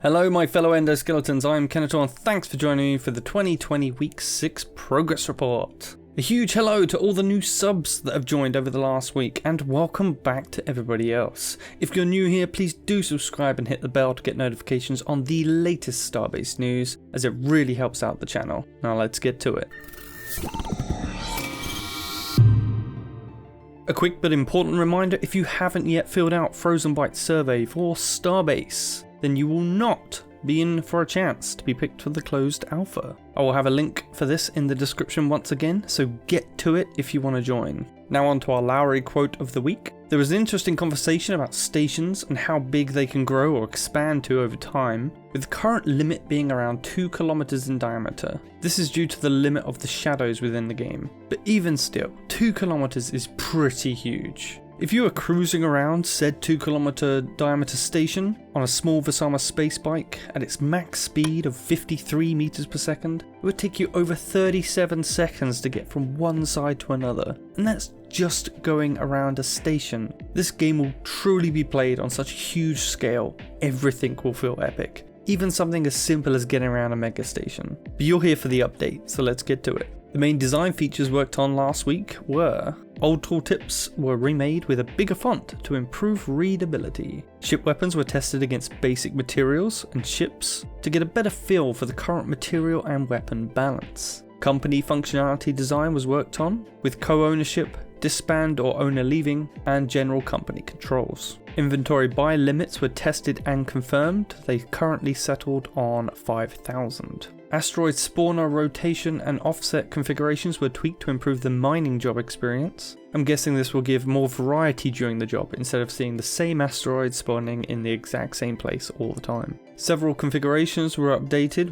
Hello my fellow endoskeletons, I'm Kenetor and thanks for joining me for the 2020 Week 6 Progress Report. A huge hello to all the new subs that have joined over the last week, and welcome back to everybody else. If you're new here, please do subscribe and hit the bell to get notifications on the latest Starbase news, as it really helps out the channel. Now let's get to it. A quick but important reminder, if you haven't yet filled out Frozen Byte's survey for Starbase, then you will not be in for a chance to be picked for the closed alpha. I will have a link for this in the description once again, so get to it if you want to join. Now on to our Lowry quote of the week. There was an interesting conversation about stations and how big they can grow or expand to over time, with the current limit being around 2 kilometers in diameter. This is due to the limit of the shadows within the game, but even still, 2 kilometers is pretty huge. If you were cruising around said 2 kilometer diameter station on a small Visama space bike at its max speed of 53 meters per second, it would take you over 37 seconds to get from one side to another, and that's just going around a station. This game will truly be played on such a huge scale, everything will feel epic. Even something as simple as getting around a mega station. But you're here for the update, so let's get to it. The main design features worked on last week were: old tooltips were remade with a bigger font to improve readability. Ship weapons were tested against basic materials and ships to get a better feel for the current material and weapon balance. Company functionality design was worked on, with co-ownership, disband or owner leaving, and general company controls. Inventory buy limits were tested and confirmed. They currently settled on 5,000. Asteroid spawner rotation and offset configurations were tweaked to improve the mining job experience. I'm guessing this will give more variety during the job instead of seeing the same asteroid spawning in the exact same place all the time. Several configurations were updated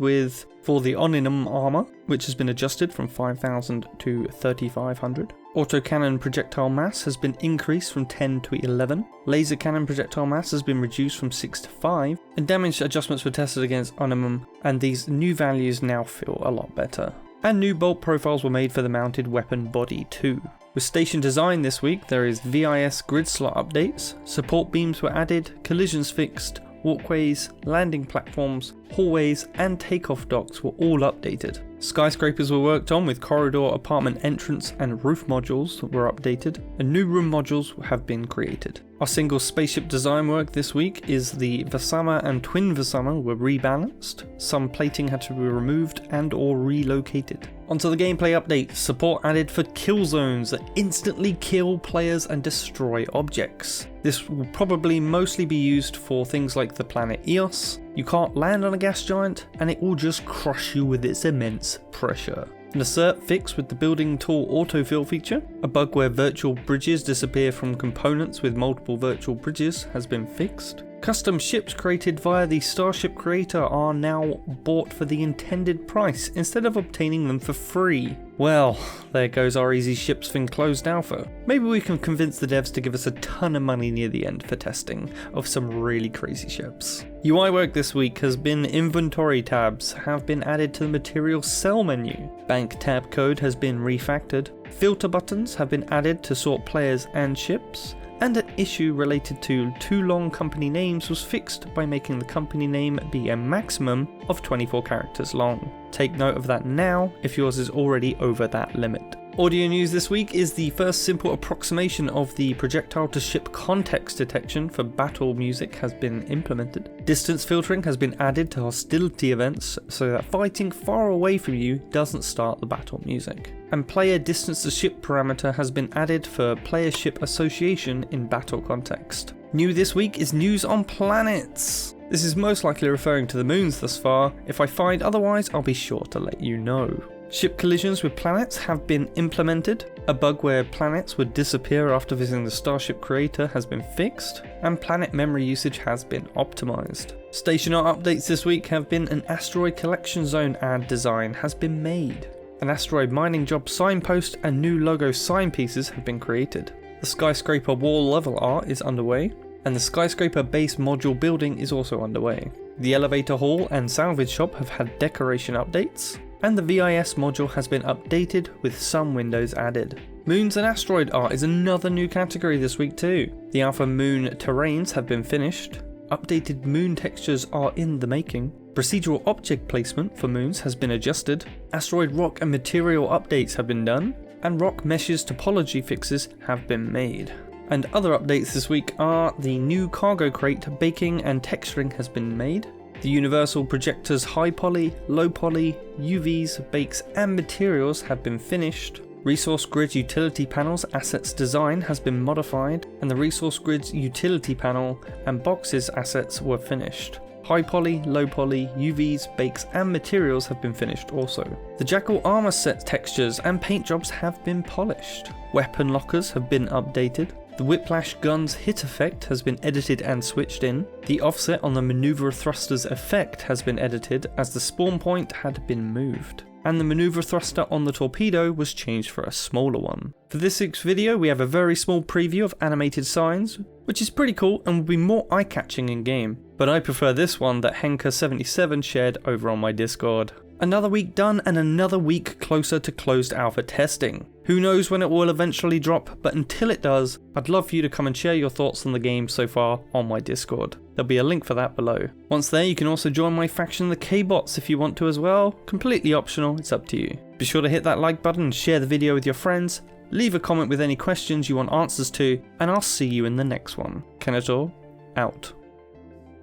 for the Oninum armor, which has been adjusted from 5,000 to 3,500. Autocannon projectile mass has been increased from 10 to 11. Laser cannon projectile mass has been reduced from 6 to 5. And damage adjustments were tested against Oninum, and these new values now feel a lot better. And new bolt profiles were made for the mounted weapon body too. With station design this week, there is VIS grid slot updates, support beams were added, collisions fixed, walkways, landing platforms, hallways and takeoff docks were all updated. Skyscrapers were worked on, with corridor, apartment entrance and roof modules were updated, and new room modules have been created. Our single spaceship design work this week is the Visama and Twin Visama were rebalanced, some plating had to be removed and or relocated. Onto the gameplay update, support added for kill zones that instantly kill players and destroy objects. This will probably mostly be used for things like the planet Eos. You can't land on a gas giant and it will just crush you with its immense pressure. An assert fix with the building tool autofill feature. A bug where virtual bridges disappear from components with multiple virtual bridges has been fixed. Custom ships created via the Starship creator are now bought for the intended price instead of obtaining them for free. Well, there goes our easy ships thing closed alpha. Maybe we can convince the devs to give us a ton of money near the end for testing of some really crazy ships. UI work this week has been inventory tabs have been added to the material cell menu. Bank tab code has been refactored. Filter buttons have been added to sort players and ships. And an issue related to too long company names was fixed by making the company name be a maximum of 24 characters long. Take note of that now if yours is already over that limit. Audio news this week is the first simple approximation of the projectile to ship context detection for battle music has been implemented. Distance filtering has been added to hostility events so that fighting far away from you doesn't start the battle music. And player distance to ship parameter has been added for player ship association in battle context. New this week is news on planets. This is most likely referring to the moons thus far. If I find otherwise, I'll be sure to let you know. Ship collisions with planets have been implemented, a bug where planets would disappear after visiting the Starship creator has been fixed, and planet memory usage has been optimized. Station art updates this week have been an asteroid collection zone ad design has been made. An asteroid mining job signpost and new logo sign pieces have been created. The skyscraper wall level art is underway, and the skyscraper base module building is also underway. The elevator hall and salvage shop have had decoration updates, and the VIS module has been updated with some windows added. Moons and asteroid art is another new category this week too. The alpha moon terrains have been finished. Updated moon textures are in the making. Procedural object placement for moons has been adjusted. Asteroid rock and material updates have been done. And rock meshes topology fixes have been made. And other updates this week are the new cargo crate baking and texturing has been made. The universal projectors high poly, low poly, UVs, bakes and materials have been finished. Resource Grid utility panels assets design has been modified, and the Resource Grid's utility panel and boxes assets were finished. High poly, low poly, UVs, bakes and materials have been finished also. The Jackal armor set textures and paint jobs have been polished. Weapon lockers have been updated. The Whiplash gun's hit effect has been edited and switched in. The offset on the maneuver thruster's effect has been edited as the spawn point had been moved. And the maneuver thruster on the torpedo was changed for a smaller one. For this week's video we have a very small preview of animated signs, which is pretty cool and will be more eye-catching in game, but I prefer this one that Henker77 shared over on my Discord. Another week done and another week closer to closed alpha testing. Who knows when it will eventually drop, but until it does, I'd love for you to come and share your thoughts on the game so far on my Discord. There'll be a link for that below. Once there, you can also join my faction, the K-Bots, if you want to as well. Completely optional, it's up to you. Be sure to hit that like button and share the video with your friends. Leave a comment with any questions you want answers to, and I'll see you in the next one. Kenetor, out.